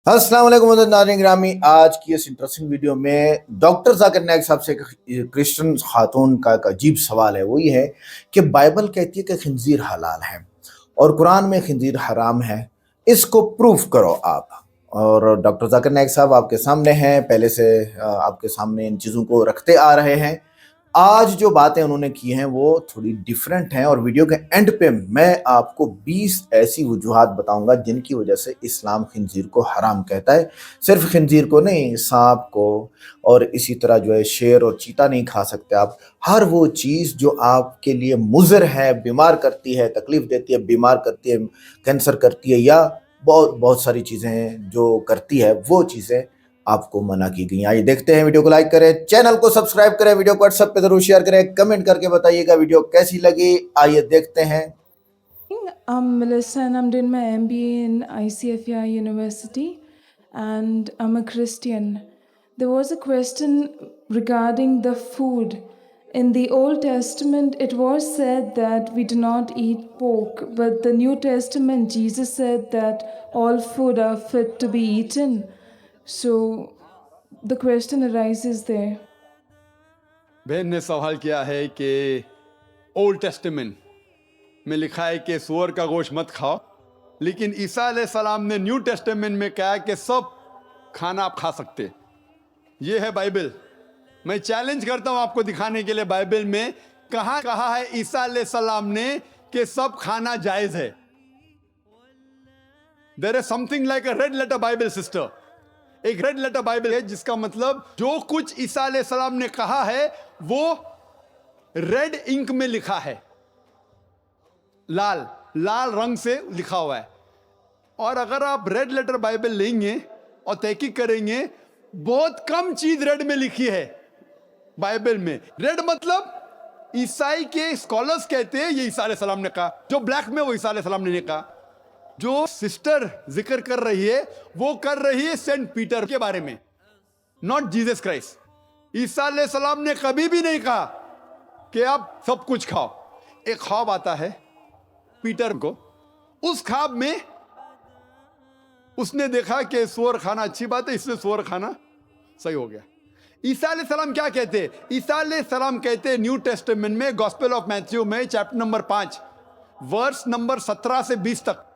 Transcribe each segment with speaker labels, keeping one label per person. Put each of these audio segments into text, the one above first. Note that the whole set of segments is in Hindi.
Speaker 1: अस्सलाम वालेकुम नाज़रीन गिरामी। आज की इस इंटरेस्टिंग वीडियो में डॉक्टर जाकिर नाइक साहब से एक क्रिश्चियन खातून का एक अजीब सवाल है। वो ये है कि बाइबल कहती है कि खिंजीर हलाल है और कुरान में खिंजीर हराम है, इसको प्रूफ करो आप। और डॉक्टर जाकिर नाइक साहब आपके सामने हैं, पहले से आपके सामने इन चीज़ों को रखते आ रहे हैं। आज जो बातें उन्होंने की हैं वो थोड़ी डिफरेंट हैं और वीडियो के एंड पे मैं आपको 20 ऐसी वजूहात बताऊंगा जिनकी वजह से इस्लाम खिंजीर को हराम कहता है। सिर्फ खिंजीर को नहीं, सांप को और इसी तरह जो है शेर और चीता नहीं खा सकते आप। हर वो चीज़ जो आपके लिए मुज़र है, बीमार करती है, तकलीफ देती है, बीमार करती है, कैंसर करती है या बहुत बहुत सारी चीज़ें जो करती है, वो चीज़ें आपको मना की गई। आइए देखते हैं, वीडियो को लाइक करें, चैनल को सब्सक्राइब करें, वीडियो को व्हाट्सएप पे जरूर शेयर करें, कमेंट करके बताइएगा वीडियो कैसी लगी। आइए देखते हैं।
Speaker 2: I'm Melissa and I'm doing my MBA in ICFI University and I'm a Christian. There was a question regarding the food. In the Old Testament, it was said that we do not eat pork, but the New Testament, Jesus said that all food are fit to be eaten. So the question arises there.
Speaker 3: बहन ने सवाल किया है कि ओल्ड टेस्टामेंट में लिखा है कि सूअर का गोश्त मत खाओ, लेकिन ईसा अलैहिस्सलाम ने न्यू टेस्टामेंट में कहा कि सब खाना आप खा सकते। ये है बाइबल। मैं चैलेंज करता हूं आपको दिखाने के लिए बाइबल में कहां कहा है ईसा अलैहिस्सलाम ने कि सब खाना जायज है। There is something like a red letter Bible sister. एक रेड लेटर बाइबल है जिसका मतलब जो कुछ ईसा अलैहिस्सलाम ने कहा है वो रेड इंक में लिखा है, लाल लाल रंग से लिखा हुआ है। और अगर आप रेड लेटर बाइबल लेंगे और तहकीक करेंगे, बहुत कम चीज रेड में लिखी है बाइबल में। रेड मतलब ईसाई के स्कॉलर्स कहते हैं ये ईसा अलैहिस्सलाम ने कहा, जो ब्लैक में वो ईसा अलैहिस्सलाम ने कहा। जो सिस्टर जिक्र कर रही है वो कर रही है सेंट पीटर के बारे में, नॉट जीसस क्राइस्ट। ईसा अलैहिस्सलाम ने कभी भी नहीं कहा कि आप सब कुछ खाओ। एक ख्वाब आता है पीटर को, उस ख्वाब में उसने देखा कि सूअर खाना अच्छी बात है, इसलिए सूअर खाना सही हो गया। ईसा अलैहिस्सलाम क्या कहते हैं? ईसा अलैहिस्सलाम कहते हैं न्यू टेस्टामेंट में गॉस्पेल ऑफ मैथ्यू में चैप्टर नंबर 5 वर्स नंबर 17 से 20 तक,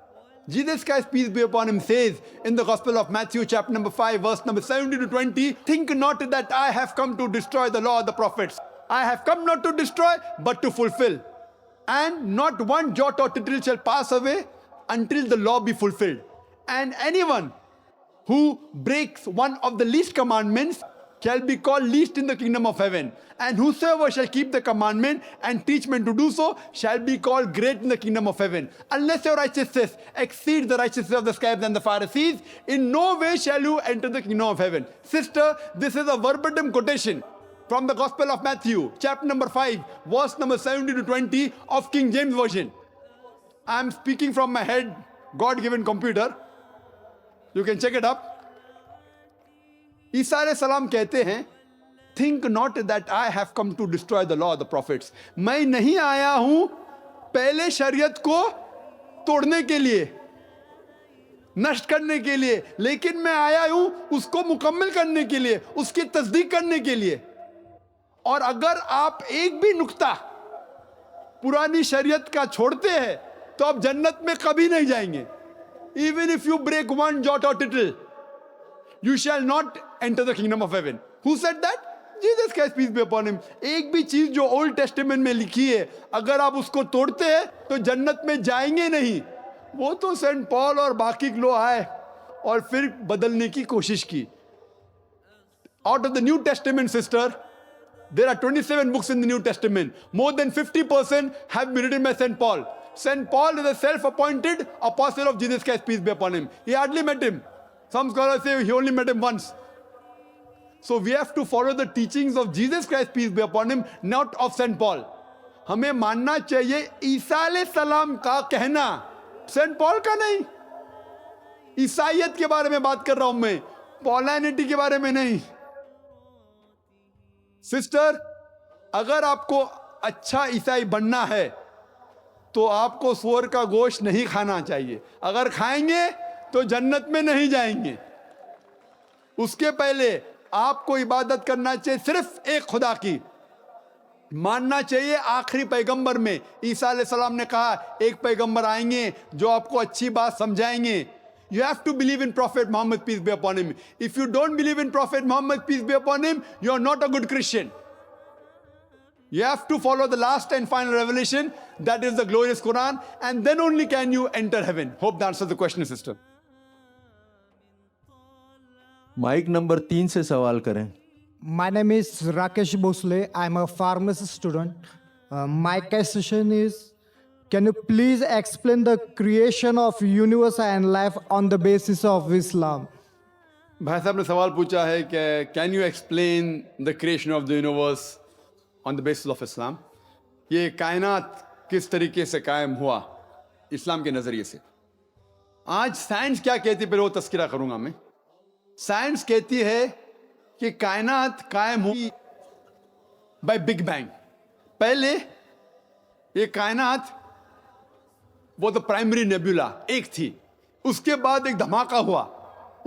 Speaker 3: Jesus Christ, peace be upon him, says in the Gospel of Matthew, chapter number 5, verse number 17 to 20, think not that I have come to destroy the law of the prophets. I have come not to destroy, but to fulfill. And not one jot or tittle shall pass away until the law be fulfilled. And anyone who breaks one of the least commandments shall be called least in the kingdom of heaven. And whosoever shall keep the commandment and teach men to do so shall be called great in the kingdom of heaven. Unless your righteousness exceeds the righteousness of the scribes and the Pharisees, in no way shall you enter the kingdom of heaven. Sister, this is a verbatim quotation from the Gospel of Matthew, chapter number 5, verse number 17 to 20 of King James Version. I am speaking from my head, God-given computer. You can check it up. ईसा अलैहिस्सलाम कहते हैं, think not that I have come to destroy the law of the prophets. मैं नहीं आया हूं पहले शरीयत को तोड़ने के लिए, नष्ट करने के लिए, लेकिन मैं आया हूं उसको मुकम्मल करने के लिए, उसकी तस्दीक करने के लिए। और अगर आप एक भी नुक्ता पुरानी शरीयत का छोड़ते हैं तो आप जन्नत में कभी नहीं जाएंगे। Even if you break one jot or tittle, you shall not enter the kingdom of heaven. Who said that? Jesus Christ, peace be upon him. एक भी चीज जो ओल्ड टेस्टामेंट में लिखी है अगर आप उसको तोड़ते हैं तो जन्नत में जाएंगे नहीं। वो तो सेंट पॉल और बाकी लोग आए और फिर बदलने की कोशिश की। Out of the New Testament, sister, there are 27 books in the New Testament. More than 50% have been written by Saint Paul. Saint Paul is a self-appointed apostle of Jesus Christ, peace be upon him. He hardly met him. Some scholars say he only met him once. So we have to follow the teachings of Jesus Christ, peace be upon him, not of Saint Paul. हमें मानना चाहिए ईसा अलैहिस्सलाम का कहना, सेंट पॉल का नहीं। ईसाइयत के बारे में बात कर रहा हूं मैं, पॉलैनिटी के बारे में नहीं। सिस्टर, अगर आपको अच्छा ईसाई बनना है तो आपको सूअर का गोश्त नहीं खाना चाहिए। अगर खाएंगे तो जन्नत में नहीं जाएंगे। उसके पहले आपको इबादत करना चाहिए सिर्फ एक खुदा की, मानना चाहिए आखिरी पैगंबर में ईसा अलैहिस्सलाम ने कहा एक पैगंबर आएंगे जो आपको अच्छी बात समझाएंगे. You have to believe in Prophet Muhammad, peace be upon him. If you don't believe in Prophet Muhammad, peace be upon him, you are not a good Christian. You have to follow the last and final revelation, that is the glorious Quran, and then only can you enter heaven. Hope that answers the question, sister.
Speaker 4: Mic number 3 से सवाल करें.
Speaker 5: My name is Rakesh Bosle. I'm a pharmacy student. My question is, can you please explain the creation of universe and life on the basis of Islam?
Speaker 3: भाई साहब ने सवाल पूछा है कि can you explain the creation of the universe on the basis of Islam. ये कायनात किस तरीके से कायम हुआ इस्लाम के नज़रिए से. आज साइंस क्या कहती है, पहले वो तस्करा करूंगा मैं. साइंस कहती है कि कायनात कायम हुई बाय बिग बैंग. पहले ये कायनात वो तो प्राइमरी नेबुला एक थी, उसके बाद एक धमाका हुआ,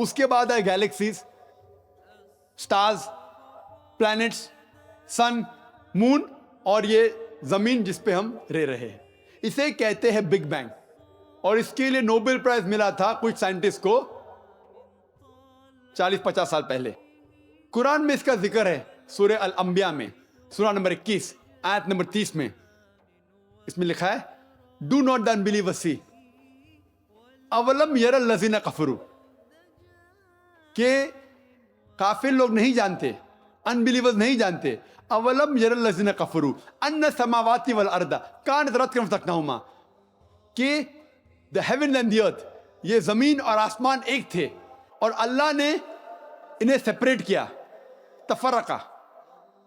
Speaker 3: उसके बाद आए गैलेक्सीज, स्टार्स, प्लैनेट्स, सन, मून और ये जमीन जिस पे हम रह रहे हैं. इसे कहते हैं बिग बैंग. और इसके लिए नोबेल प्राइज मिला था कुछ साइंटिस्ट को 40-50 साल पहले. कुरान में इसका जिक्र है सूरह अल अंबिया में, सूरा नंबर 21 आयत नंबर 30 में. इसमें लिखा है, डू नॉट द अनबिलीवर्स सी अवलम यरल लजीना कफरू, के काफिर लोग नहीं जानते, अनबिलीवर्स नहीं जानते, अवलम यरल लजीना कफरू अन्न समावाति वल अर्दा कानत रत्कम तकनाहुमा, कि the heaven and the earth, ये जमीन और आसमान एक थे और अल्लाह ने इन्हें सेपरेट किया, तफरका,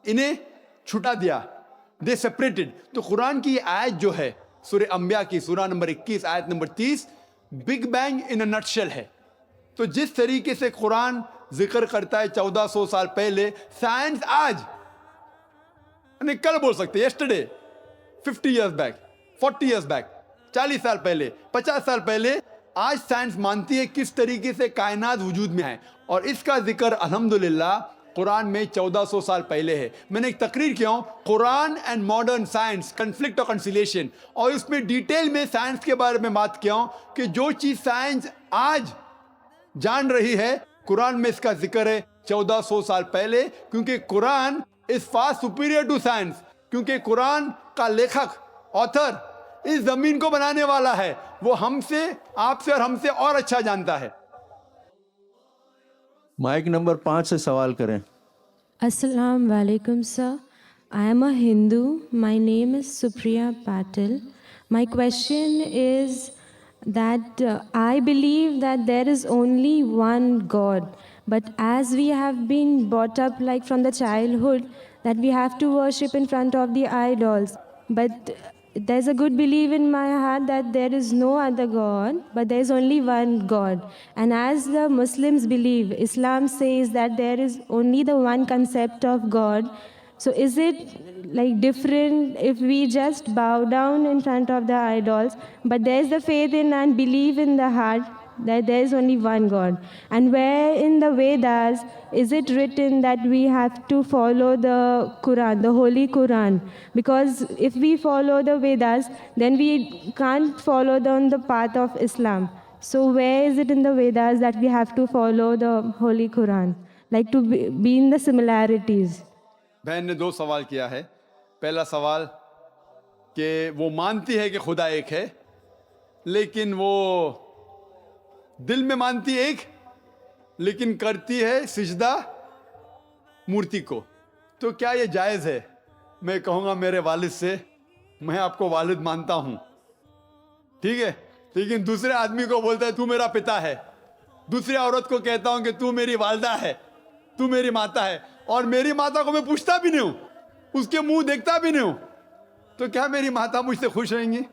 Speaker 3: इन्हें छुटा दिया, दे सेपरेटेड. तो कुरान की ये आयत जो है सूरह अंबिया की सूरा नंबर 21 आयत number 30 big bang in a nutshell है. तो जिस तरीके से कुरान जिक्र करता है 1400 साल पहले, साइंस आज यानी कल बोल सकते हैं, yesterday, 50 years back, 40 years back, 40 साल पहले, 50 साल पहले, आज साइंस मानती है किस तरीके से कायनात वजूद में है. और इसका जिक्र अल्हम्दुलिल्लाह कुरान में 1400 साल पहले है. मैंने एक तकरीर किया हूं, Quran and modern science, conflict और कंसिलिएशन, और उसमें डिटेल में साइंस के बारे में बात किया हूं कि जो चीज साइंस आज जान रही है, कुरान में इसका जिक्र है 1400 साल पहले. क्योंकि Quran is far superior to science, क्योंकि कुरान का लेखक, ऑथर, इस जमीन को बनाने वाला है, वो हमसे, आपसे और हमसे और अच्छा जानता है.
Speaker 4: माइक नंबर 5 से सवाल करें.
Speaker 6: Assalamu alaikum, sir. I am a Hindu. My name is Supriya Patil. My question is that I believe that there is only one God. But as we have been brought up like from the childhood that we have to worship in front of the idols. But there's a good belief in my heart that there is no other God, but there is only one God. And as the Muslims believe, Islam says that there is only the one concept of God. So is it like different if we just bow down in front of the idols, but there is the faith in and belief in the heart that there is only one God? And where in the Vedas is it written that we have to follow the Quran, the Holy Quran? Because if we follow the Vedas, then we can't follow the path of Islam. So where is it in the Vedas that we have to follow the Holy Quran? Like to be in the similarities.
Speaker 3: बहन ने 2 सवाल किया है. पहला सवाल कि वो मानती है कि खुदा एक है, लेकिन वो दिल में मानती एक, लेकिन करती है सिजदा मूर्ति को. तो क्या ये जायज़ है? मैं कहूँगा मेरे वालिद से, मैं आपको वालिद मानता हूँ, ठीक है, लेकिन दूसरे आदमी को बोलता है तू मेरा पिता है, दूसरी औरत को कहता हूँ कि तू मेरी वालदा है, तू मेरी माता है, और मेरी माता को मैं पूछता भी नहीं हूँ, उसके मुंह देखता भी नहीं हूँ, तो क्या मेरी माता मुझसे खुश रहेंगी?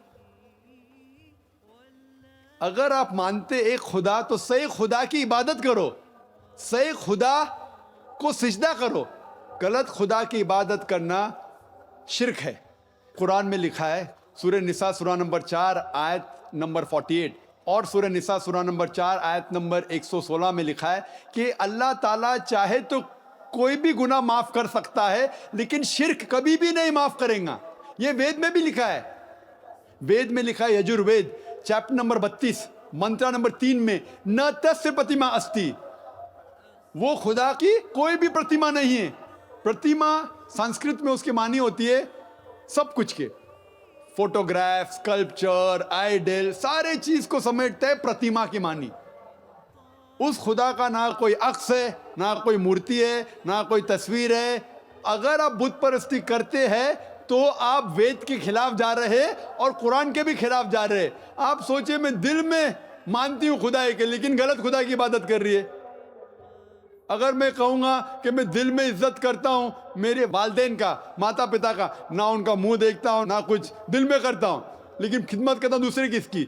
Speaker 3: अगर आप मानते एक खुदा, तो सही खुदा की इबादत करो, सही खुदा को सिजदा करो. गलत खुदा की इबादत करना शिर्क है. कुरान में लिखा है सूरह निसा सूरा नंबर 4 आयत नंबर 48, और सूरह निसा सूरह नंबर 4 आयत नंबर 116 में लिखा है कि अल्लाह ताला चाहे तो कोई भी गुनाह माफ कर सकता है, लेकिन शिर्क कभी भी नहीं माफ करेगा। ये वेद में भी लिखा है। वेद में लिखा है, यजुर्वेद चैप्टर नंबर 32 मंत्र नंबर 3 में, न तस्य प्रतिमा अस्ति, वो खुदा की कोई भी प्रतिमा नहीं है। प्रतिमा संस्कृत में उसकी मानी होती है सब कुछ के, फोटोग्राफ, स्कल्पचर, आइडल, सारे चीज को समेटते हैं प्रतिमा की मानी। उस खुदा का ना कोई अक्स है, ना कोई मूर्ति है, ना कोई तस्वीर है। अगर आप बुत परस्ती करते हैं तो आप वेद के खिलाफ जा रहे हैं और कुरान के भी खिलाफ जा रहे हैं। आप सोचिए, मैं दिल में मानती हूं खुदा है के, लेकिन गलत खुदा की इबादत कर रही है। अगर मैं कहूंगा कि मैं दिल में इज्जत करता हूं मेरे वालिदैन का, माता पिता का, ना उनका मुंह देखता हूं ना कुछ, दिल में करता हूं, लेकिन खिदमत करता हूं दूसरे किसकी,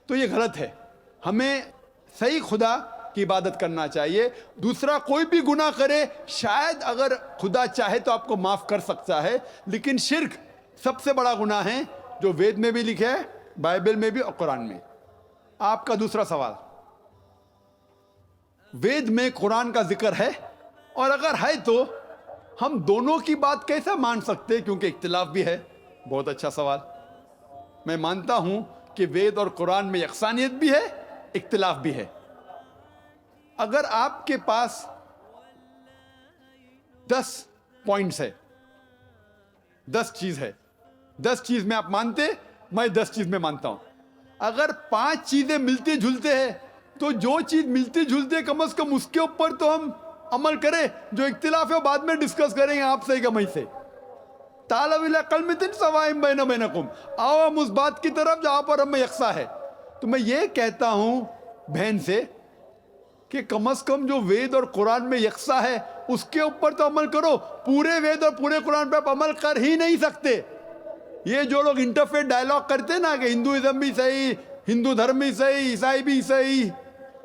Speaker 3: तो ये गलत है। हमें सही खुदा की इबादत करना चाहिए। दूसरा कोई भी गुनाह करे, शायद अगर खुदा चाहे तो आपको माफ कर सकता है, लेकिन शिर्क सबसे बड़ा गुनाह है जो वेद में भी लिखे है, बाइबल में भी और कुरान में। आपका दूसरा सवाल, वेद में कुरान का जिक्र है, और अगर है तो हम दोनों की बात कैसे मान सकते हैं, क्योंकि इख्तिलाफ भी है। बहुत अच्छा सवाल। मैं मानता हूं कि वेद और कुरान में यकसानियत भी है, इख्तिलाफ भी है। अगर आपके पास 10 पॉइंट्स है, 10 चीज है, 10 चीज में आप मानते, मैं 10 चीज में मानता हूं। अगर 5 चीजें मिलते जुलते हैं तो जो चीज मिलती जुलती है कम से कम उसके ऊपर तो हम अमल करें। जो इख्तिलाफ है वो बाद में डिस्कस करेंगे आप सही का मैं से। तालविला कलमितिन सवाइम बैना बैनकुम, आओ हम उस बात की तरफ जहां पर हमें यकसा है। तो मैं ये कहता हूं बहन से कि कम से कम जो वेद और कुरान में यकसा है उसके ऊपर तो अमल करो। पूरे वेद और पूरे कुरान पे आप अमल कर ही नहीं सकते। ये जो लोग इंटरफेथ डायलॉग करते ना कि हिंदुइज्म भी सही, हिंदू धर्म भी सही, ईसाई भी सही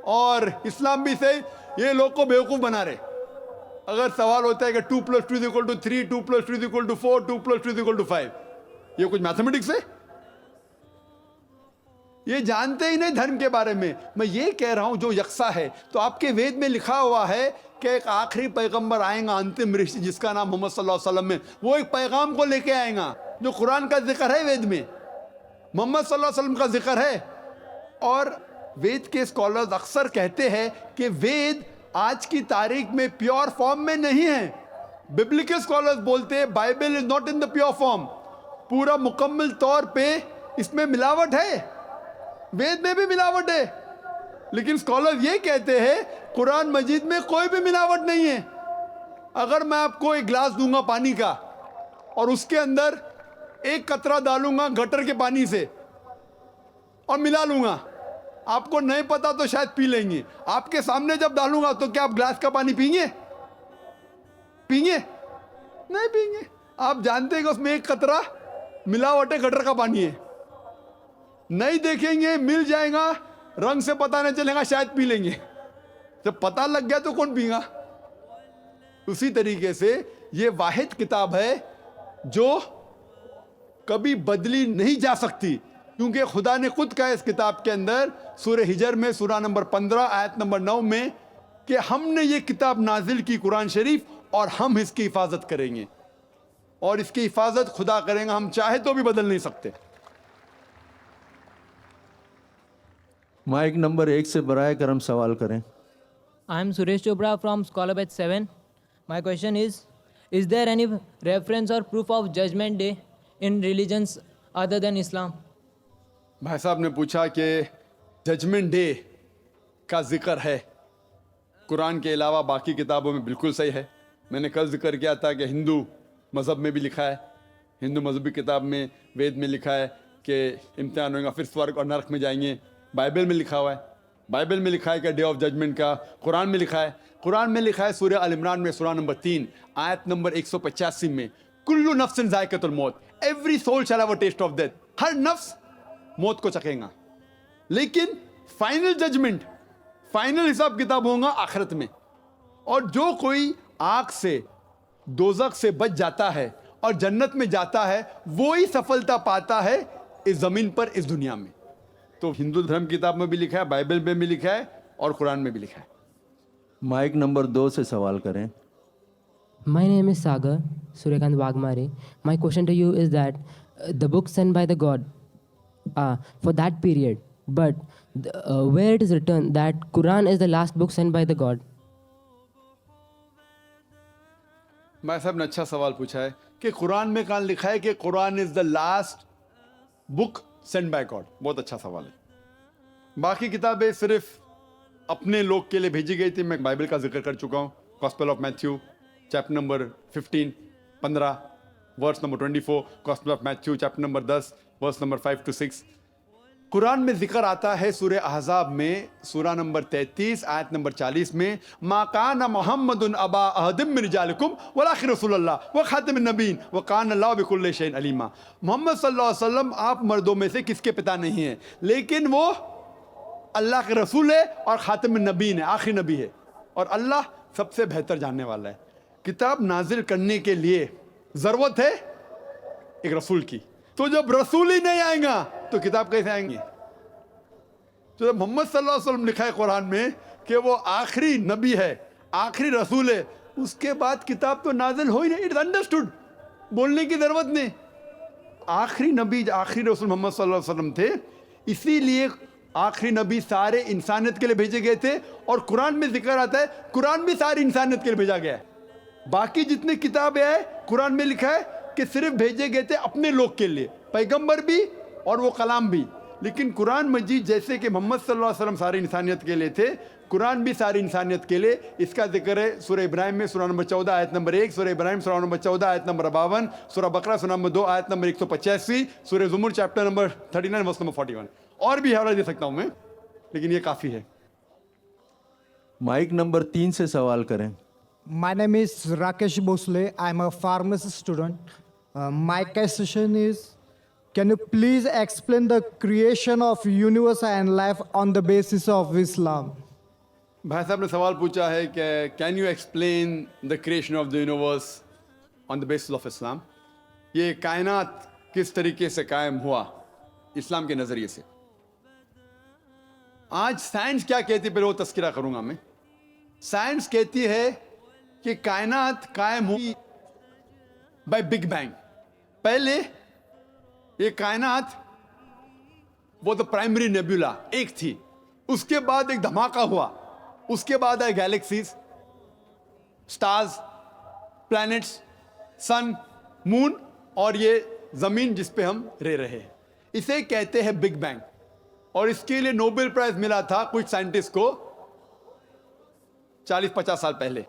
Speaker 3: और इस्लाम भी सही, ये लोग को बेवकूफ बना रहे। अगर सवाल होता है कि 2 + 2 = 3, 2 + 2 = 4, 2 + 2 = 5, ये कुछ मैथमेटिक्स है? ये जानते ही नहीं धर्म के बारे में। मैं ये कह रहा हूं जो यकसा है, तो आपके वेद में लिखा हुआ है कि एक आखिरी पैगंबर आएगा, अंतिम ऋषि जिसका नाम मोहम्मद सल्लल्लाहु अलैहि वसल्लम है, वो एक पैगाम को लेके आएगा। जो कुरान का जिक्र है वेद में, मोहम्मद सल्लल्लाहु अलैहि वसल्लम का जिक्र है। और वेद के स्कॉलर्स अक्सर कहते हैं कि वेद आज की तारीख में प्योर फॉर्म में नहीं है। बिब्लिकल स्कॉलर्स बोलते हैं Bible is not in the pure form, पूरा मुकम्मल तौर पे इसमें मिलावट है, वेद में भी मिलावट है। लेकिन स्कॉलर्स ये कहते हैं कुरान मजीद में कोई भी मिलावट नहीं है। अगर मैं आपको एक गिलास दूंगा पानी का और उसके अंदर एक कतरा डालूंगा गटर के पानी से और मिला लूंगा, आपको नहीं पता तो शायद पी लेंगे। आपके सामने जब डालूंगा तो क्या आप ग्लास का पानी पीएंगे? पीएंगे? नहीं पीएंगे। आप जानते हैं कि उसमें एक कतरा मिलावट है, गटर का पानी है। नहीं देखेंगे, मिल जाएगा, रंग से पता नहीं चलेगा, शायद पी लेंगे। जब पता लग गया तो कौन पीएगा? उसी तरीके से ये वाहिद किताब है जो कभी बदली नहीं जा सकती, क्योंकि खुदा ने खुद कहा इस किताब के अंदर सूरह हिजर में सूरह नंबर 15 आयत नंबर 9 में कि हमने ये किताब नाजिल की कुरान शरीफ और हम इसकी हिफाजत करेंगे, और इसकी हिफाजत खुदा करेंगे, हम चाहे तो भी बदल नहीं सकते।
Speaker 4: माइक नंबर 1 से बराए करम सवाल करें।
Speaker 7: I am Suresh Chopra from Scholar Batch 7. My question is there any reference or proof of Judgment Day in religions other than Islam?
Speaker 3: भाई साहब ने पूछा कि जजमेंट डे का जिक्र है कुरान के अलावा बाकी किताबों में। बिल्कुल सही है। मैंने कल जिक्र किया था कि हिंदू मज़हब में भी लिखा है, हिंदू मजहबी किताब में वेद में लिखा है कि इम्तिहान होगा, फिर स्वर्ग और नरक में जाएंगे। बाइबल में लिखा हुआ है, बाइबल में लिखा है कि डे ऑफ जजमेंट का। कुरान में लिखा है, कुरान में लिखा है सूरह अल इमरान में सूरह नंबर 3 आयत नंबर 185 में, कुल्लु नफ्सिन ज़ायक़तुल मौत, every soul shall have a taste of death. हर नफ्स मौत को चखेगा, लेकिन फाइनल जजमेंट, फाइनल हिसाब किताब होगा आखिरत में। और जो कोई आग से, दोजख से बच जाता है और जन्नत में जाता है, वो ही सफलता पाता है इस जमीन पर, इस दुनिया में। तो हिंदू धर्म किताब में भी लिखा है, बाइबल में भी लिखा है और कुरान में भी लिखा है।
Speaker 4: माइक नंबर 2 से सवाल करें।
Speaker 7: My name is Sagar Suryakant Wagmare. My question to you is that the book sent by the God for that period, but where it is written that Quran is the last book sent by the God.
Speaker 3: भाई साहब ने अच्छा सवाल पूछा है कि कुरान में कहाँ लिखा है कि Quran is the last book send by God. बहुत अच्छा सवाल है। बाकी किताबें सिर्फ अपने लोग के लिए भेजी गई थी। मैं बाइबल का जिक्र कर चुका हूँ। Gospel of Matthew chapter number 15 verse number 24, gospel of Matthew chapter number 10 verse number 5 to 6। Quran में जिक्र आता है सूरह अहज़ाब में सूरा नंबर 33 आयत नंबर 40 में, मा काना मुहम्मदुन अबा अहदिम मिन रिजालिकुम वलाकिन रसूलुल्लाह व खातिमुन नबीन व काना अल्लाहु बिकुल्लि शैइन अलीमा। मोहम्मद सल्लल्लाहु अलैहि वसल्लम आप मर्दों में से किसके पिता नहीं हैं, लेकिन वो अल्लाह के रसूल है और खातिमुन नबीन है, आखिरी नबी है, और अल्लाह सबसे बेहतर जानने वाला है। किताब नाजिल करने के लिए ज़रूरत है एक रसूल की। तो जब रसूल ही नहीं आएगा तो किताब कैसे आएंगी? तो जब मोहम्मद सल्लल्लाहु अलैहि वसल्लम लिखा है कुरान में कि वो आखिरी नबी है, आखिरी रसूल है, उसके बाद किताब तो नाजिल हो ही नहीं। इट्स अंडरस्टूड, बोलने की ज़रूरत नहीं। आखिरी नबी आखिरी रसूल मोहम्मद सल्लल्लाहु अलैहि वसल्लम थे, इसीलिए आखिरी नबी सारे इंसानियत के लिए भेजे गए थे। और कुरान में जिक्र आता है कुरान भी सारी इंसानियत के लिए भेजा गया है। बाकी जितनी किताबें हैं कुरान में लिखा है कि सिर्फ भेजे गए थे अपने लोग के लिए, पैगंबर भी और वो कलाम भी। लेकिन कुरान मजीद जैसे कि मोहम्मद सल्लल्लाहु अलैहि वसल्लम सारी इंसानियत के लिए थे, कुरान भी सारी इंसानियत के लिए। इसका जिक्र है सूरह इब्राहिम में सूरा नंबर 14 आयत नंबर 1, सूरह इब्राहिम सूरा नंबर 14 आयत नंबर 52, सूरह बकरा सूरा नंबर 2 आयत नंबर 185, सूरह ज़ुमर चैप्टर नंबर 39 वर्स नंबर 41। और भी हवाला दे सकता हूँ मैं, लेकिन ये काफ़ी है।
Speaker 4: माइक नंबर 3 से सवाल करें।
Speaker 5: My name is Rakesh Bosle. I'm a pharmacy student. My question is, can you please explain the creation of universe and life on the basis of Islam?
Speaker 3: भाई साहब ने सवाल पूछा है कि can you explain the creation of the universe on the basis of Islam. ये कायनात किस तरीके से कायम हुआ इस्लाम के नज़रिए से। आज साइंस क्या कहती है, पहले वो तस्करा करूंगा मैं। साइंस कहती है कि कायनात कायम हुई बाय बिग बैंग। पहले ये कायनात वो तो प्राइमरी नेबुला एक थी, उसके बाद एक धमाका हुआ, उसके बाद आए गैलेक्सीज, स्टार्स, प्लैनेट्स, सन, मून और ये जमीन जिस पे हम रह रहे हैं। इसे कहते हैं बिग बैंग। और इसके लिए नोबेल प्राइज मिला था कुछ साइंटिस्ट को 40-50 साल पहले।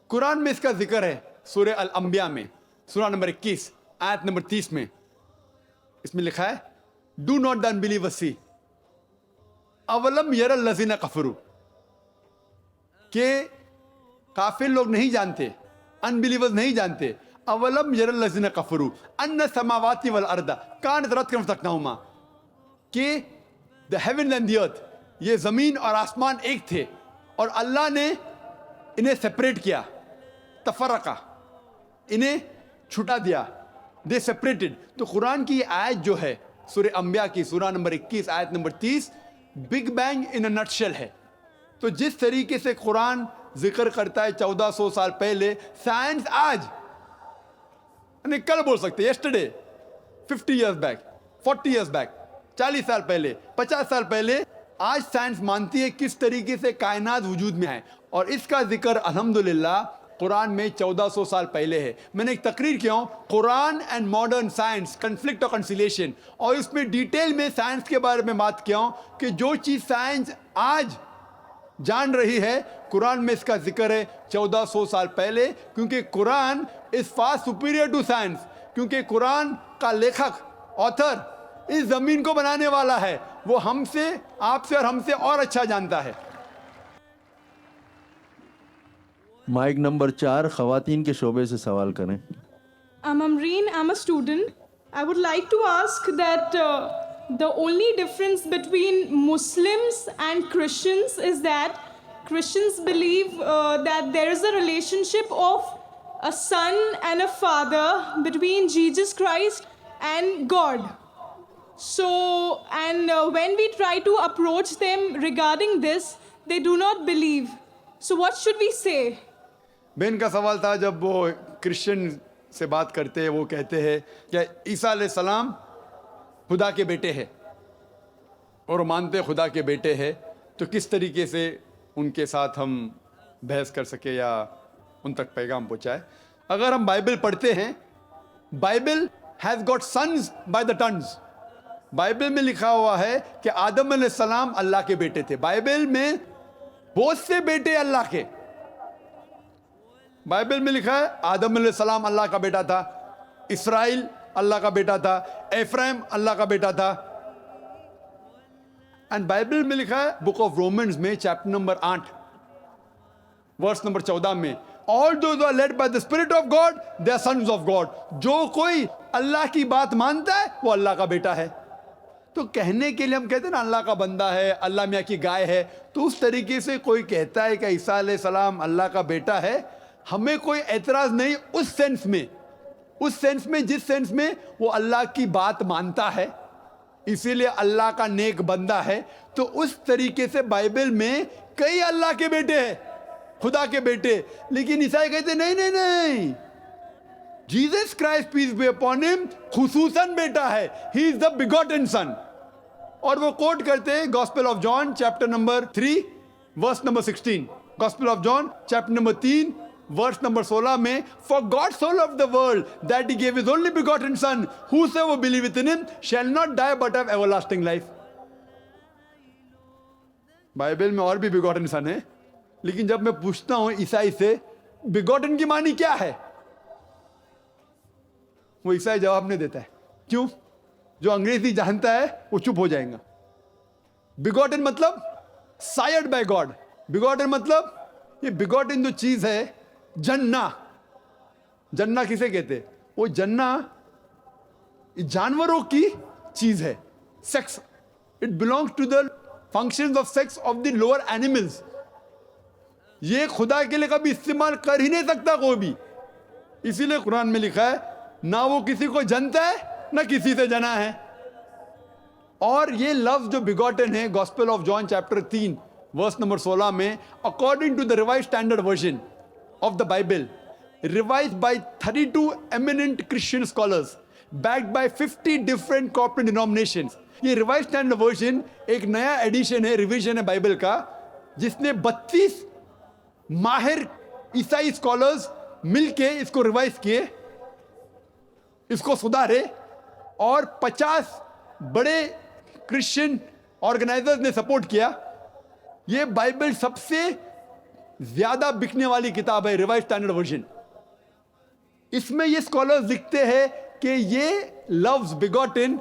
Speaker 3: कुरान में इसका जिक्र है सूरह अल अंबिया में सूरा नंबर 21 आयत नंबर 30 में। इसमें लिखा है, डू नॉट द अनबिलीवर्स सी अवलम यरल लज़ीना कफरू, के काफिर लोग नहीं जानते, अनबिलीवर्स नहीं जानते, अवलम यरल लज़ीना कफरू अन्ना समावाति वल अर्दा कानत रत्कन फतकनाहुमा, के the heaven and the earth, ये जमीन और आसमान एक थे और अल्लाह ने इन्हें सेपरेट किया, तफरका, इन्हें छुटा दिया, दे सेपरेटेड। तो कुरान की आयत जो है सूरह अंबिया की सूरा नंबर 21 आयत number 30 big bang in a nutshell है। तो जिस तरीके से कुरान जिक्र करता है 1400 साल पहले, साइंस आज यानी कल बोल सकते, yesterday, 50 years back, 40 years back, 40 साल पहले, 50 साल पहले, आज साइंस मानती है किस तरीके से कायनात वजूद में है। और इसका जिक्र अल्हम्दुलिल्लाह कुरान में 1400 साल पहले है। मैंने एक तकरीर किया हूँ, Quran and modern science, conflict और कंसिलेशन, और इसमें डिटेल में साइंस के बारे में बात किया हूँ कि जो चीज़ साइंस आज जान रही है, कुरान में इसका जिक्र है 1400 साल पहले, क्योंकि Quran is far superior to science, क्योंकि कुरान का लेखक, ऑथर इस ज़मीन को बनाने वाला है, वो हमसे, आपसे और हमसे और अच्छा जानता है।
Speaker 4: माइक नंबर 4 खवातीन के शोबे से सवाल करें।
Speaker 2: I'm Amreen, I'm a student. I would like to ask that the only difference between Muslims and Christians is that Christians believe that there is a relationship of a son and a father between Jesus Christ and God.
Speaker 8: So, and when we try to approach them regarding this, they do not believe. So, what should we say?
Speaker 3: बहन का सवाल था, जब वो क्रिश्चियन से बात करते हैं, वो कहते हैं कि ईसा अलैहिस्सलाम खुदा के बेटे हैं और मानते खुदा के बेटे हैं, तो किस तरीके से उनके साथ हम बहस कर सके या उन तक पैगाम पहुंचाए। अगर हम बाइबल पढ़ते हैं, Bible has got sons by the tons. Bible में लिखा हुआ है कि आदम अलैहिस्सलाम अल्लाह के बेटे थे। बाइबल में बहुत से बेटे अल्लाह के, बाइबल में लिखा है आदम अलैहिस्सलाम अल्लाह का बेटा था, इसराइल अल्लाह का बेटा था, एफ्राइम अल्लाह का बेटा था। एंड बाइबल में लिखा है बुक ऑफ रोमन्स में चैप्टर नंबर 8 वर्स नंबर 14 में, all those are led by the spirit of God they are sons of God. जो कोई अल्लाह की बात मानता है वो अल्लाह का बेटा है। तो कहने के लिए हम कहते हैं ना अल्लाह का बंदा है, अल्लाह मियाँ की गाय है, तो उस तरीके से कोई कहता है कि ईसा अलैहिस्सलाम अल्लाह का बेटा है, हमें कोई एतराज नहीं उस सेंस में जिस सेंस में वो अल्लाह की बात मानता है, इसीलिए अल्लाह का नेक बंदा है। तो उस तरीके से बाइबल में कई अल्लाह के बेटे हैं, खुदा के बेटे। लेकिन ईसाई कहते नहीं, Jesus Christ peace be upon him खुसूसन बेटा है, he is the begotten son. और वो कोट करते हैं gospel of John chapter number 3 verse number 16, gospel of John chapter number 3 verse number 16 में, for God so loved the world that he gave his only begotten son, whosoever believeth in him shall not die but have everlasting life। Bible में और भी बिगॉटन सन है, लेकिन जब मैं पूछता हूं ईसाई से बिगॉटन की मानी क्या है, वो ईसाई जवाब नहीं देता है। क्यों? जो अंग्रेजी जानता है वो चुप हो जाएगा। बिगॉटन मतलब सायर्ड बाय गॉड। बिगॉटन मतलब ये बिगॉटन जो चीज है, जन्ना किसे कहते? वो जन्ना जानवरों की चीज है। Sex, it belongs to the functions of sex of the lower animals. ये खुदा के लिए कभी इस्तेमाल कर ही नहीं सकता कोई भी। इसीलिए कुरान में लिखा है ना वो किसी को जनता है ना किसी से जना है। और ये लफ्ज जो बिगॉटन है gospel of John chapter 3 verse number 16 में, according to the revised standard version of the Bible, revised by 32 eminent Christian scholars, backed by 50 different corporate denominations। ये रिवाइज्ड स्टैंडर्ड वर्जन एक नया एडिशन है, रिवीजन है बाइबल का, जिसने 32 माहिर ईसाई स्कॉलर्स मिलके इसको रिवाइज किए, इसको सुधारे, और 50 बड़े क्रिश्चियन ऑर्गेनाइजर्स ने सपोर्ट किया। ये बाइबल सबसे ज्यादा बिकने वाली किताब है, रिवाइज्ड स्टैंडर्ड वर्जन। इसमें ये स्कॉलर्स लिखते हैं कि ये लफ्ज begotten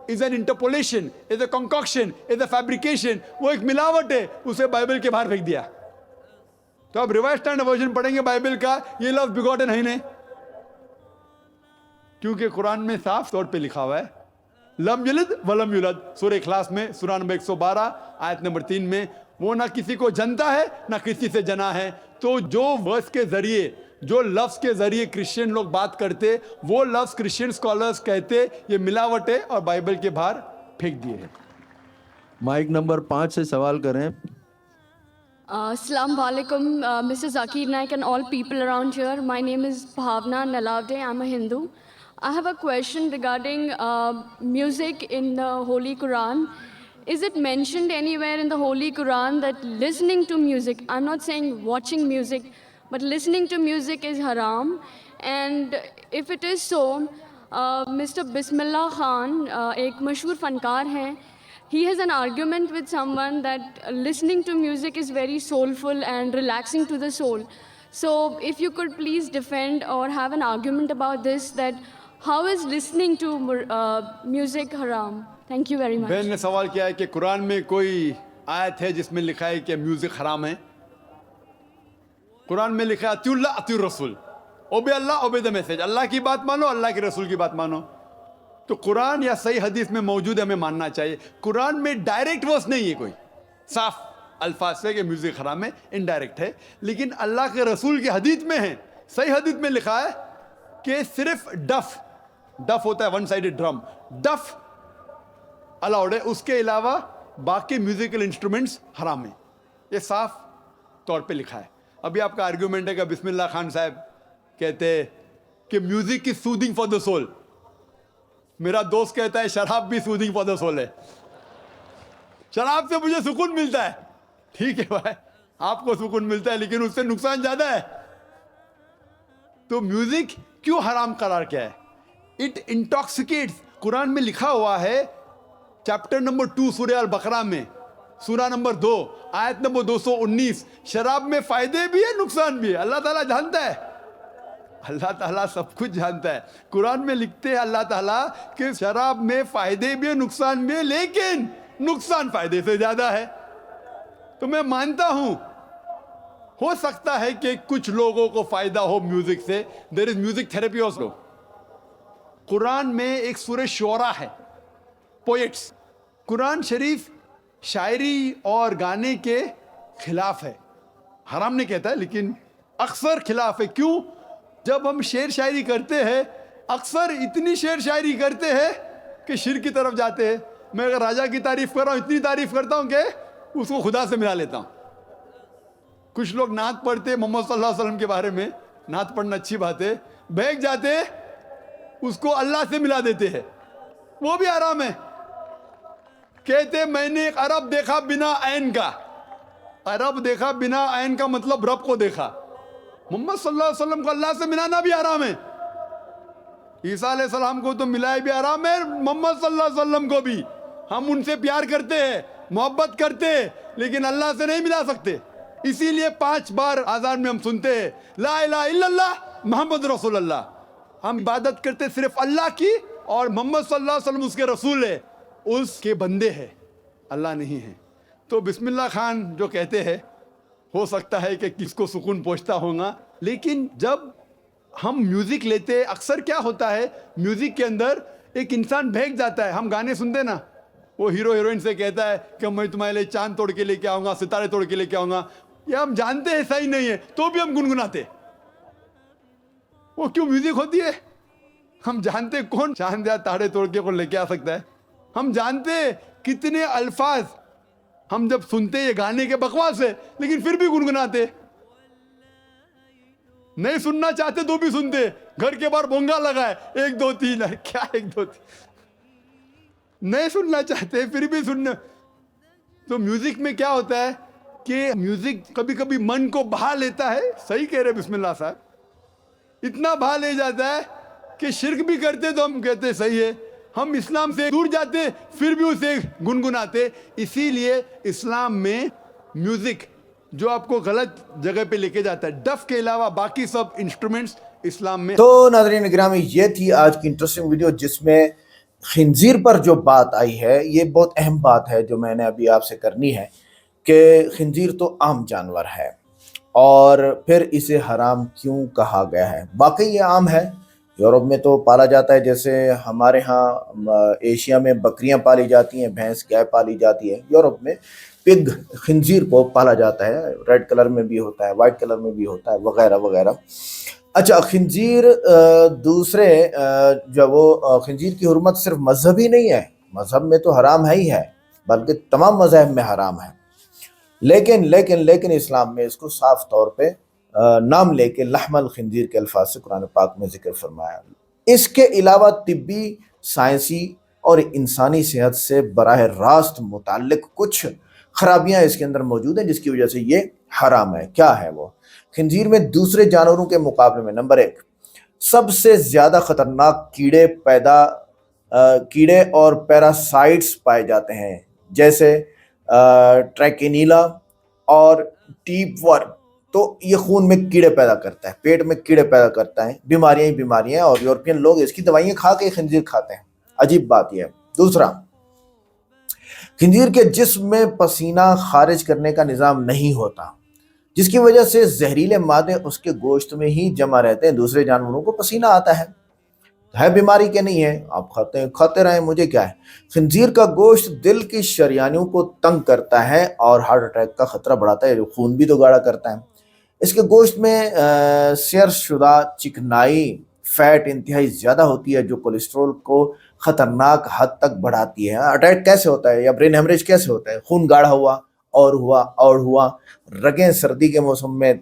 Speaker 3: is an interpolation, is a concoction, is a fabrication, वो एक मिलावट है, उसे बाइबल के बाहर फेंक दिया। तो अब रिवाइज्ड स्टैंडर्ड वर्जन पढ़ेंगे बाइबल का, ये लफ्ज बिगॉटन है ही नहीं, क्योंकि कुरान में साफ तौर पे लिखा हुआ है लम यलिद वलम युलद। सूरह इखलास में सूरा नंबर 112 आयत नंबर 3 में, वो ना किसी को जनता है ना किसी से जना है। तो जो वर्स के जरिए, जो लफ्ज के जरिए क्रिश्चियन लोग बात करते, वो लफ्ज क्रिश्चियन स्कॉलर्स कहते ये मिलावट है और बाइबल के बाहर फेंक दिए हैं।
Speaker 4: माइक नंबर 5 से सवाल करें।
Speaker 9: Assalamu alaikum, Mr. Zakir Naik and all people around here. My name is Bhavna Nalavde. I'm a Hindu. I have a question regarding music in the Holy Quran. Is it mentioned anywhere in the Holy Quran that listening to music, I'm not saying watching music, but listening to music is haram? And if it is so, Mr. Bismillah Khan, एक मशहूर फनकार हैं, he has an argument with someone that listening to music is very soulful and relaxing to the soul. So if you could please defend or have an argument about this, that how is listening to music haram? Thank you very much.
Speaker 3: बहन ने सवाल किया है कि कुरान में कोई आयत है जिसमें लिखा है कि म्यूजिक हराम है। कुरान में लिखा है अतिउल्लाह अतिउर रसूल, ओबे अल्लाह ओबे द मैसेज, अल्लाह की बात मानो, अल्लाह के रसूल की बात मानो। तो कुरान या सही हदीस में मौजूद है, हमें मानना चाहिए। कुरान में डायरेक्ट वर्स नहीं है, कोई साफ अल्फाज से कि म्यूजिक हराम है, इनडायरेक्ट है। लेकिन अल्लाह के रसूल की हदीस में है, सही हदीस में लिखा है कि सिर्फ डफ होता है वन साइडेड ड्रम, डफ अलाउड है, उसके अलावा बाकी म्यूजिकल इंस्ट्रूमेंट्स हराम है। ये साफ तौर पे लिखा है। अभी आपका आर्ग्यूमेंट है कि बिस्मिल्लाह खान साहब कहते हैं कि music is soothing for the soul. मेरा दोस्त कहता है शराब भी सूदिंग फॉर द सोल है, शराब से मुझे सुकून मिलता है। ठीक है भाई, आपको सुकून मिलता है, लेकिन उससे नुकसान ज्यादा है। तो म्यूजिक क्यों हराम करार किया है? इट इंटॉक्सिकेट्स। कुरान में लिखा हुआ है, चैप्टर नंबर 2 सूरह अल बकरा में, सूरा नंबर 2 आयत नंबर 219, शराब में फायदे भी है नुकसान भी है। अल्लाह ताला जानता है, अल्लाह ताला सब कुछ जानता है। कुरान में लिखते हैं अल्लाह ताला कि शराब में फायदे भी है नुकसान भी है, लेकिन नुकसान फायदे से ज्यादा है। तो मैं मानता हूं हो सकता है कि कुछ लोगों को फायदा हो म्यूजिक से। There is music therapy also. Quran में एक सूरह शुरा है, पोएट्स। कुरान शरीफ शायरी और गाने के खिलाफ है, हराम नहीं कहता है, लेकिन अक्सर खिलाफ है। क्यों? जब हम शेर शायरी करते हैं, अक्सर इतनी शेर शायरी करते हैं कि शिर की तरफ जाते हैं। मैं अगर राजा की तारीफ कर रहा हूं, इतनी तारीफ करता हूं कि उसको खुदा से मिला लेता हूं। कुछ लोग नात पढ़ते मोहम्मद सल्लल्लाहु अलैहि वसल्लम के बारे में, नात पढ़ना अच्छी बात है, बहक जाते उसको अल्लाह से मिला देते हैं, वो भी हराम है। कहते मैंने एक अरब देखा बिना ऐन का। अरब देखा बिना ऐन का मतलब रब को देखा। मोहम्मद सल्लल्लाहु अलैहि वसल्लम को अल्लाह से मिलाना भी हराम है। ईसा अलैहि सलाम को तो मिलाए भी हराम है, मोहम्मद सल्लल्लाहु अलैहि वसल्लम को भी। हम उनसे प्यार करते हैं, मोहब्बत करते हैं, लेकिन अल्लाह से नहीं मिला सकते। इसीलिए 5 बार आज़ान में हम सुनते हैं ला इलाहा इल्लल्लाह मोहम्मद रसूलुल्लाह। हम इबादत करते सिर्फ अल्लाह की, और मोहम्मद सल्लल्लाहु अलैहि वसल्लम उसके रसूल है, उसके बंदे हैं, अल्लाह नहीं है। तो बिस्मिल्लाह खान जो कहते हैं, हो सकता है कि किसको सुकून पहुंचता होगा, लेकिन जब हम म्यूजिक लेते, अक्सर क्या होता है म्यूजिक के अंदर एक इंसान बहक जाता है। हम गाने सुनते ना, वो हीरो हीरोइन से कहता है कि मैं तुम्हारे लिए चांद तोड़ के लेके आऊंगा, सितारे तोड़ के लेके आऊंगा। ये हम जानते हैं सही नहीं है, तो भी हम गुनगुनाते। वो क्यों म्यूजिक होती है? हम जानते कौन चांद या तारे तोड़ के कौन लेके आ सकता है। हम जानते कितने अल्फाज हम जब सुनते ये गाने के बकवास है, लेकिन फिर भी गुनगुनाते। नहीं सुनना चाहते तो भी सुनते। घर के बाहर बोंगा लगा है 1 2 3, क्या 1 2 3, नहीं सुनना चाहते फिर भी सुनना। तो म्यूजिक में क्या होता है कि म्यूजिक कभी कभी मन को बहा लेता है। सही कह रहे बिस्मिल्लाह साहब, इतना बहा ले जाता है कि शिर्क भी करते तो हम कहते सही है, हम इस्लाम से दूर जाते फिर भी उसे गुनगुनाते। इसीलिए इस्लाम में म्यूजिक जो आपको गलत जगह पे लेके जाता है, डफ के अलावा बाकी सब इंस्ट्रूमेंट्स इस्लाम में।
Speaker 1: तो नाज़रीन गिरामी, ये थी आज की इंटरेस्टिंग वीडियो, जिसमें खिंजीर पर जो बात आई है, ये बहुत अहम बात है जो मैंने अभी आपसे करनी है कि खिंजीर तो आम जानवर है, और फिर इसे हराम क्यों कहा गया है? वाकई ये आम है, यूरोप में तो पाला जाता है, जैसे हमारे यहाँ एशिया में बकरियां पाली जाती हैं, भैंस गाय पाली जाती है, यूरोप में पिग खिंजीर को पाला जाता है। रेड कलर में भी होता है, वाइट कलर में भी होता है, वगैरह वगैरह। अच्छा, खिंजीर दूसरे जो वो खिंजीर की हुर्मत सिर्फ मजहबी नहीं है, मजहब में तो हराम है ही है, बल्कि तमाम मजहब में हराम है। लेकिन लेकिन लेकिन इस्लाम में इसको साफ तौर पे नाम लेके लहमल खिंजीर के अल्फाज से कुरान पाक में जिक्र फरमाया। इसके अलावा तिब्बी, साइंसी और इंसानी सेहत से बराह रास्त मुताल्लिक कुछ खराबियां इसके अंदर मौजूद हैं, जिसकी वजह से ये हराम है। क्या है वो? खिंजीर में दूसरे जानवरों के मुकाबले में नंबर 1 सबसे ज्यादा खतरनाक कीड़े और पैरासाइट्स पाए जाते हैं, जैसे ट्रैकेनिला और टीप वर्म। तो ये खून में कीड़े पैदा करता है, पेट में कीड़े पैदा करता है, बीमारियां ही बीमारियां, और यूरोपियन लोग इसकी दवाइयां खा के खिंजीर खाते हैं। अजीब बात यह है। दूसरा, खिंजीर के जिस्म में पसीना खारिज करने का निज़ाम नहीं होता, जिसकी वजह से जहरीले मादे उसके गोश्त में ही जमा रहते हैं। दूसरे जानवरों को पसीना आता है बीमारी के नहीं है, आप खाते रहें, मुझे क्या है। खिंजीर का गोश्त दिल की शरियानियों को तंग करता है और हार्ट अटैक का खतरा बढ़ाता है, खून भी तो गाढ़ा करता है। इसके गोश्त में सैर शुदा चिकनाई फैट इंतहाई ज़्यादा होती है, जो कोलेस्ट्रॉल को खतरनाक हद तक बढ़ाती है। अटैक कैसे होता है या ब्रेन हेमरेज कैसे होता है? खून गाढ़ा हुआ और हुआ और हुआ, रगें सर्दी के मौसम में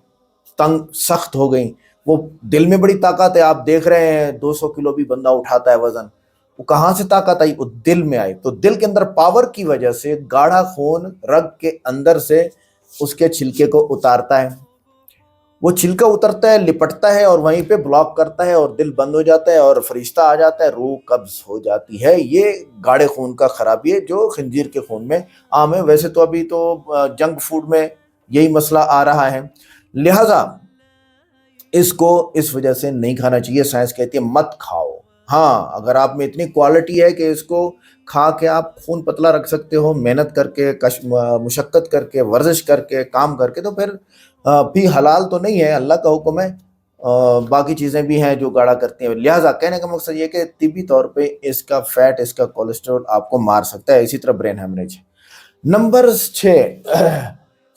Speaker 1: तंग सख्त हो गई। वो दिल में बड़ी ताकत है, आप देख रहे हैं 200 किलो भी बंदा उठाता है वजन, वो कहाँ से ताकत आई? वो दिल में आई। तो दिल के अंदर पावर की वजह से गाढ़ा खून रग के अंदर से उसके छिलके को उतारता है, वो छिलका उतरता है, लिपटता है और वहीं पे ब्लॉक करता है और दिल बंद हो जाता है और फरिश्ता आ जाता है, रूह कब्ज हो जाती है। ये गाढ़े खून का खराबी है जो खंजीर के खून में आम है। वैसे तो अभी तो जंक फूड में यही मसला आ रहा है, लिहाजा इसको इस वजह से नहीं खाना चाहिए। साइंस कहती है मत खाओ। हाँ, अगर आप में इतनी क्वालिटी है कि इसको खा के आप खून पतला रख सकते हो, मेहनत करके, मुशक्कत करके, वर्जिश करके, काम करके, तो फिर भी हलाल तो नहीं है, अल्लाह का हुक्म है। बाकी चीज़ें भी हैं जो गाढ़ा करती हैं। लिहाजा कहने का मकसद ये कि तिब्बी तौर पे इसका फैट, इसका कोलेस्ट्रॉल आपको मार सकता है। इसी तरह ब्रेन हेमरेज। नंबर 6,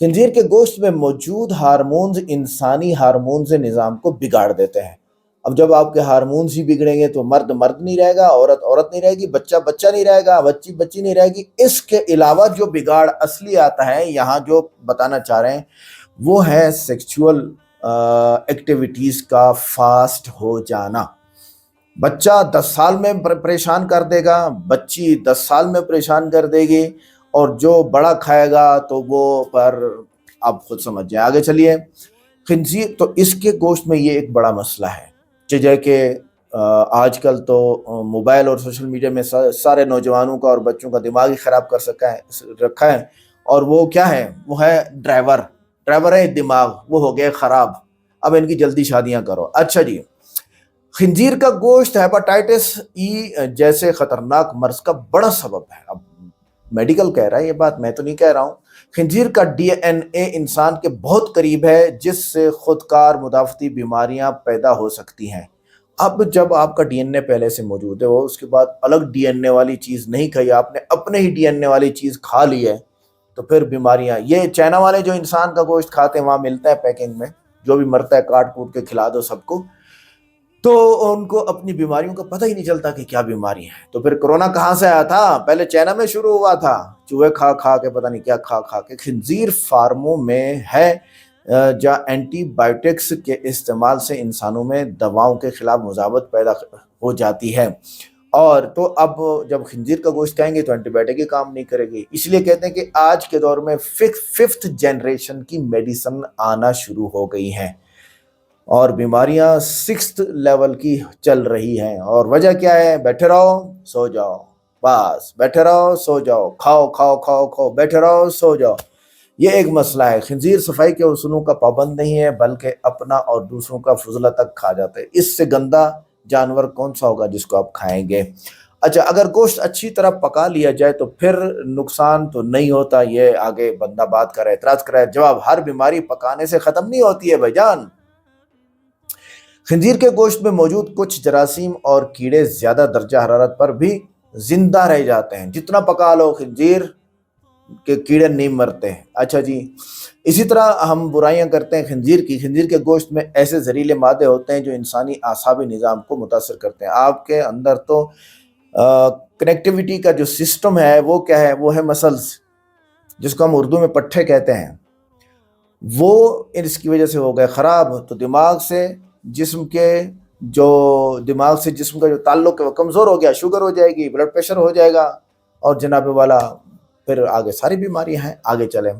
Speaker 1: खंजीर के गोश्त में मौजूद हार्मोन्स इंसानी हार्मोन्स निज़ाम को बिगाड़ देते हैं। अब जब आपके हार्मोन्स ही बिगड़ेंगे तो मर्द मर्द नहीं रहेगा, औरत औरत नहीं रहेगी, बच्चा बच्चा नहीं रहेगा, बच्ची बच्ची नहीं रहेगी। इसके अलावा जो बिगाड़ असली आता है, यहाँ जो बताना चाह रहे हैं वो है सेक्सुअल एक्टिविटीज़ का फास्ट हो जाना। बच्चा 10 साल में परेशान कर देगा, बच्ची 10 साल में परेशान कर देगी, और जो बड़ा खाएगा तो वो पर आप खुद समझ जाए। आगे चलिए। खंजीर तो इसके गोश्त में ये एक बड़ा मसला है, जैसे कि आजकल तो मोबाइल और सोशल मीडिया में सारे नौजवानों का और बच्चों का दिमाग ही ख़राब कर रखा है। और वो क्या है? वो है ड्राइवर है दिमाग, वो हो गए ख़राब। अब इनकी जल्दी शादियां करो। अच्छा जी, खंजीर का गोश्त हेपेटाइटिस ई जैसे ख़तरनाक मर्ज का बड़ा सबब है। अब मेडिकल कह रहा है ये बात, मैं तो नहीं कह रहा हूँ। खंजीर का डीएनए इंसान के बहुत करीब है, जिससे खुदकार मुदाफ़ती बीमारियां पैदा हो सकती हैं। अब जब आपका डीएनए पहले से मौजूद है, वो उसके बाद अलग डीएनए वाली चीज़ नहीं खाई, आपने अपने ही डीएनए वाली चीज़ खा ली है, तो फिर बीमारियां। ये चाइना वाले जो इंसान का गोश्त खाते हैं, वहाँ मिलता है पैकिंग में, जो भी मरता है काट कूट के खिला दो सबको, तो उनको अपनी बीमारियों का पता ही नहीं चलता कि क्या बीमारी है। तो फिर कोरोना कहाँ से आया था? पहले चाइना में शुरू हुआ था, चूहे खा खा के, पता नहीं क्या खा खा के। खंजीर फार्मों में है जहाँ एंटीबायोटिक्स के इस्तेमाल से इंसानों में दवाओं के खिलाफ मुजावत पैदा हो जाती है। और तो अब जब खंजीर का गोश्त खाएंगे तो एंटीबायोटिक ही काम नहीं करेगी। इसलिए कहते हैं कि आज के दौर में फिफ्थ जनरेशन की मेडिसिन आना शुरू हो गई हैं और बीमारियां 6th लेवल की चल रही हैं। और वजह क्या है? बैठे रहो सो जाओ, बस बैठे रहो सो जाओ, खाओ खाओ खाओ खाओ, बैठे रहो सो जाओ। ये एक मसला है। खंजीर सफाई के उसूलों का पाबंद नहीं है, बल्कि अपना और दूसरों का फुजला तक खा जाता है। इससे गंदा जानवर कौन सा होगा जिसको आप खाएंगे? अच्छा, अगर गोश्त अच्छी तरह पका लिया जाए तो फिर नुकसान तो नहीं होता। ये आगे बंदा बात कर रहा है, एतराज कर रहा है। जवाब, हर बीमारी पकाने से ख़त्म नहीं होती है भाईजान। खंजीर के गोश्त में मौजूद कुछ जरासीम और कीड़े ज़्यादा दर्जा हरारत पर भी जिंदा रह जाते हैं। जितना पका लो खंजीर के कीड़े नहीं मरते हैं। अच्छा जी, इसी तरह हम बुराइयां करते हैं खंजीर की। खंजीर के गोश्त में ऐसे जहरीले मादे होते हैं जो इंसानी आसाबी निज़ाम को मुतासर करते हैं। आपके अंदर तो कनेक्टिविटी का जो सिस्टम है वो क्या है? वो है मसल्स, जिसको हम उर्दू में पट्ठे कहते हैं। वो इसकी वजह से हो गए ख़राब। तो दिमाग से जिस्म का जो ताल्लुक है वो कमज़ोर हो गया, शुगर हो जाएगी, ब्लड प्रेशर हो जाएगा, और जनाब वाला फिर आगे सारी बीमारियां हैं। आगे चलें।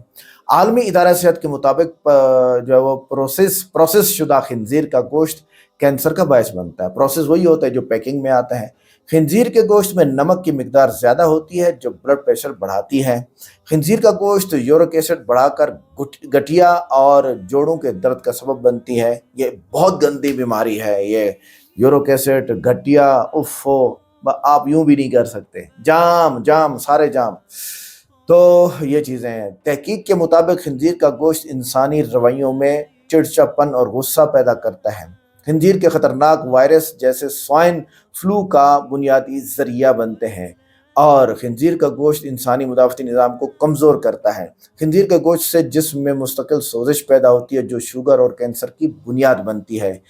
Speaker 1: आलमी इदारा सेहत के मुताबिक जो है वो प्रोसेस शुदा खंजीर का गोश्त कैंसर का बायस बनता है। प्रोसेस वही होता है जो पैकिंग में आता है। खंजीर के गोश्त में नमक की मिकदार ज़्यादा होती है जो ब्लड प्रेशर बढ़ाती है। खंजीर का गोश्त यूरिक एसिड बढ़ाकर गठिया और जोड़ों के दर्द का सबब बनती है। ये बहुत गंदी बीमारी है, ये यूरिक एसिड, गठिया, उफ़ो, आप यूं भी नहीं कर सकते, जाम सारे जाम। तो ये चीज़ें हैं। तहकीक के मुताबिक खंजीर का गोश्त इंसानी रवैयों में चिड़चिड़ापन और गुस्सा पैदा करता है। खंजीर के ख़तरनाक वायरस जैसे स्वाइन फ्लू का बुनियादी ज़रिया बनते हैं। और खंजीर का गोश्त इंसानी मुदाफ़ती निज़ाम को कमज़ोर करता है। खंजीर के गोश्त से जिस्म में मुस्तकिल सोजिश पैदा होती है जो शुगर और कैंसर की बुनियाद बनती है।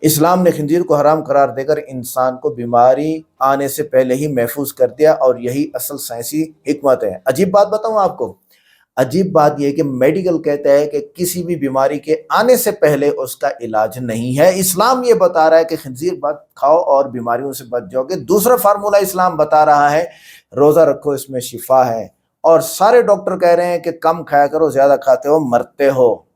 Speaker 1: इस्लाम ने खंजीर को हराम करार देकर इंसान को बीमारी आने से पहले ही महफूज कर दिया और यही असल साइंसी हिकमत है। अजीब बात बताऊं आपको, अजीब बात यह है कि मेडिकल कहता है कि किसी भी बीमारी के आने से पहले उसका इलाज नहीं है। इस्लाम ये बता रहा है कि खंजीर मत खाओ और बीमारियों से बच जाओगे। दूसरा फार्मूला इस्लाम बता रहा है रोज़ा रखो, इसमें शिफा है। और सारे डॉक्टर कह रहे हैं कि कम खाया करो, ज़्यादा खाते हो मरते हो।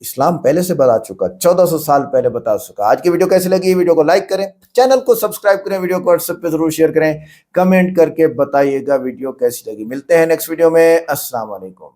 Speaker 1: इस्लाम पहले से बता चुका, 1400 साल पहले बता चुका। आज की वीडियो कैसी लगी? ये वीडियो को लाइक करें, चैनल को सब्सक्राइब करें, वीडियो को व्हाट्सएप पे जरूर शेयर करें, कमेंट करके बताइएगा वीडियो कैसी लगी। मिलते हैं नेक्स्ट वीडियो में। अस्सलाम वालेकुम।